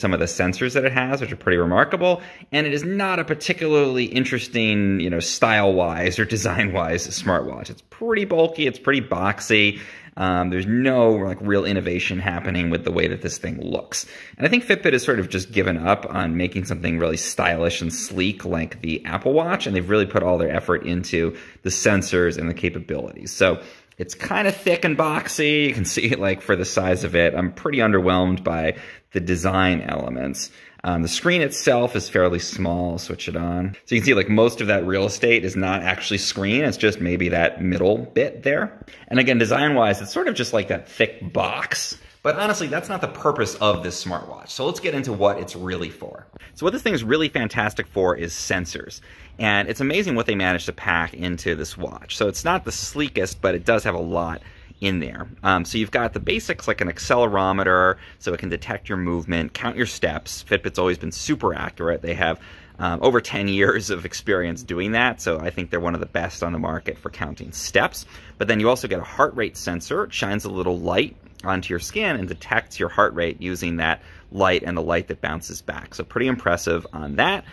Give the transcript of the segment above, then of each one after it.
some of the sensors that it has, which are pretty remarkable. And it is not a particularly interesting, you know, style-wise or design-wise smartwatch. It's pretty bulky, it's pretty boxy. There's no like real innovation happening with the way that this thing looks. And I think Fitbit has sort of just given up on making something really stylish and sleek like the Apple Watch, and they've really put all their effort into the sensors and the capabilities. So it's kind of thick and boxy. You can see it like for the size of it. I'm pretty underwhelmed by the design elements. The screen itself is fairly small. I'll switch it on. So you can see like most of that real estate is not actually screen. It's just maybe that middle bit there. And again, design-wise, it's sort of just like that thick box. But honestly, that's not the purpose of this smartwatch. So let's get into what it's really for. So what this thing is really fantastic for is sensors. And it's amazing what they managed to pack into this watch. So it's not the sleekest, but it does have a lot in there. So you've got the basics like an accelerometer, so it can detect your movement, count your steps. Fitbit's always been super accurate. They have over 10 years of experience doing that, so I think they're one of the best on the market for counting steps. But then you also get a heart rate sensor. It shines a little light onto your skin and detects your heart rate using that light and the light that bounces back. So pretty impressive on that.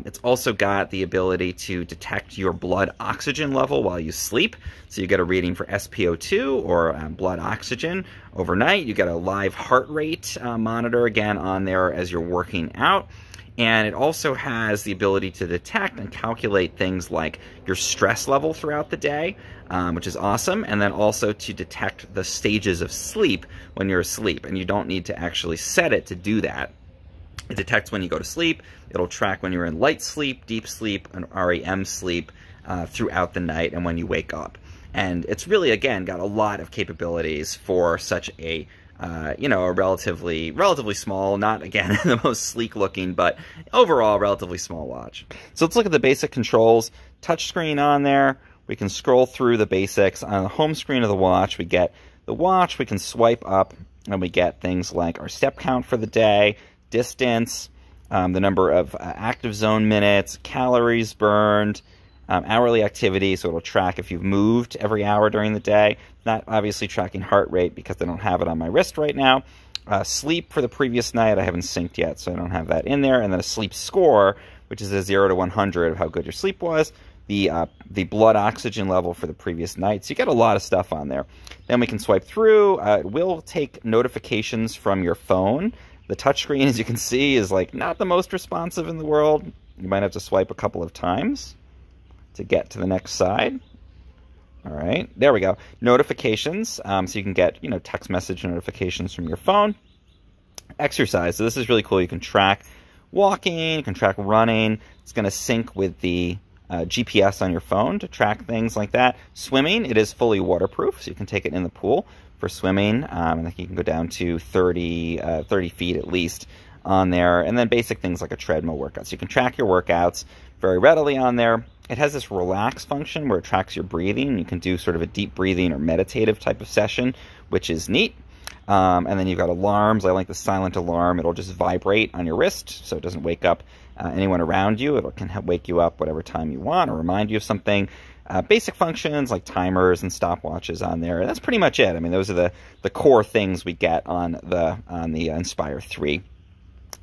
It's also got the ability to detect your blood oxygen level while you sleep. So you get a reading for SpO2 or blood oxygen overnight. You get a live heart rate monitor again on there as you're working out. And it also has the ability to detect and calculate things like your stress level throughout the day, which is awesome. And then also to detect the stages of sleep when you're asleep. And you don't need to actually set it to do that. It detects when you go to sleep. It'll track when you're in light sleep, deep sleep, and REM sleep throughout the night and when you wake up. And it's really, again, got a lot of capabilities for such a, you know, a relatively small, not, again, the most sleek looking, but overall relatively small watch. So let's look at the basic controls. Touchscreen on there. We can scroll through the basics. On the home screen of the watch, we get the watch. We can swipe up and we get things like our step count for the day, distance, the number of active zone minutes, calories burned, hourly activity, so it'll track if you've moved every hour during the day. Not obviously tracking heart rate because I don't have it on my wrist right now. Sleep for the previous night, I haven't synced yet, so I don't have that in there. And then a sleep score, which is a 0 to 100 of how good your sleep was. The blood oxygen level for the previous night. So you get a lot of stuff on there. Then we can swipe through. It will take notifications from your phone. The touchscreen, as you can see, is like not the most responsive in the world. You might have to swipe a couple of times to get to the next side. All right, there we go. Notifications, so you can get, you know, text message notifications from your phone. Exercise, so this is really cool. You can track walking, you can track running. It's going to sync with the GPS on your phone to track things like that. Swimming, it is fully waterproof, so you can take it in the pool for swimming. I think you can go down to 30 feet at least on there. And then basic things like a treadmill workout. So you can track your workouts very readily on there. It has this relax function where it tracks your breathing. You can do sort of a deep breathing or meditative type of session, which is neat. And then you've got alarms. I like the silent alarm. It'll just vibrate on your wrist so it doesn't wake up anyone around you. It can wake you up whatever time you want or remind you of something. Basic functions like timers and stopwatches on there. That's pretty much it. I mean, those are the core things we get on the Inspire 3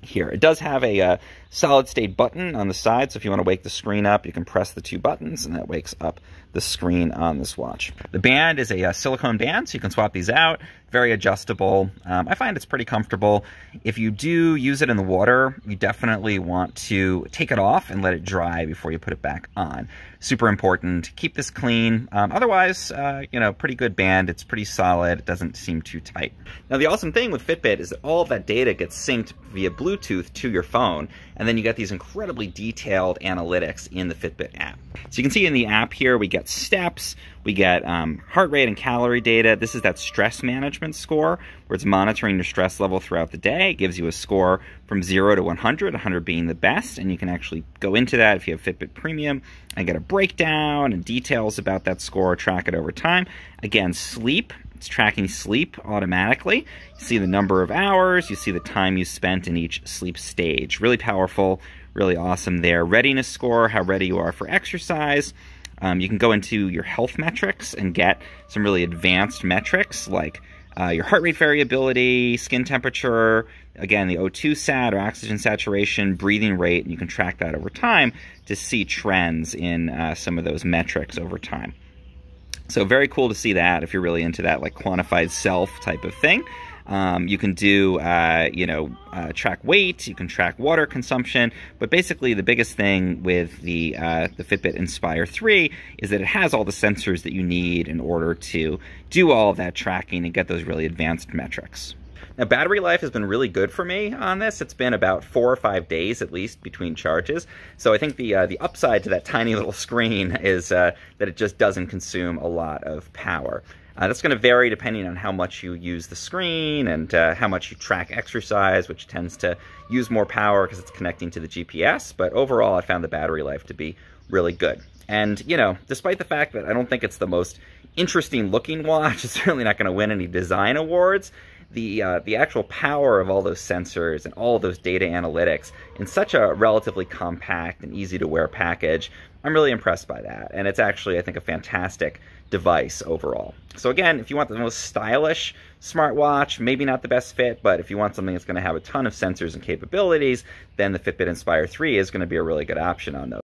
here. It does have a solid state button on the side, so if you want to wake the screen up, you can press the two buttons and that wakes up the screen on this watch. The band is a silicone band, so you can swap these out. Very adjustable. I find it's pretty comfortable. If you do use it in the water, you definitely want to take it off and let it dry before you put it back on. Super important. Keep this clean. Otherwise, you know, pretty good band. It's pretty solid. It doesn't seem too tight. Now, the awesome thing with Fitbit is that all of that data gets synced via Bluetooth to your phone, and then you get these incredibly detailed analytics in the Fitbit app. So you can see in the app here, we get steps, we get heart rate and calorie data. This is that stress management score, where it's monitoring your stress level throughout the day. It gives you a score from 0 to 100, 100 being the best, and you can actually go into that if you have Fitbit Premium and get a breakdown and details about that score, track it over time. Again, sleep. It's tracking sleep automatically. You see the number of hours, you see the time you spent in each sleep stage. Really powerful, really awesome there. Readiness score, how ready you are for exercise. You can go into your health metrics and get some really advanced metrics like your heart rate variability, skin temperature, again, the O2 sat, or oxygen saturation, breathing rate, and you can track that over time to see trends in some of those metrics over time. So very cool to see that if you're really into that like quantified self type of thing. You can do, track weight, you can track water consumption, but basically the biggest thing with the Fitbit Inspire 3 is that it has all the sensors that you need in order to do all of that tracking and get those really advanced metrics. Now, battery life has been really good for me on this. It's been about 4 or 5 days at least between charges. So I think the upside to that tiny little screen is that it just doesn't consume a lot of power. That's going to vary depending on how much you use the screen and how much you track exercise, which tends to use more power because it's connecting to the GPS. But overall, I found the battery life to be really good. And, despite the fact that I don't think it's the most interesting looking watch, it's certainly not going to win any design awards, the actual power of all those sensors and all of those data analytics in such a relatively compact and easy to wear package, I'm really impressed by that. And it's actually, I think, a fantastic device overall. So again, if you want the most stylish smartwatch, maybe not the best fit, but if you want something that's going to have a ton of sensors and capabilities, then the Fitbit Inspire 3 is going to be a really good option on those.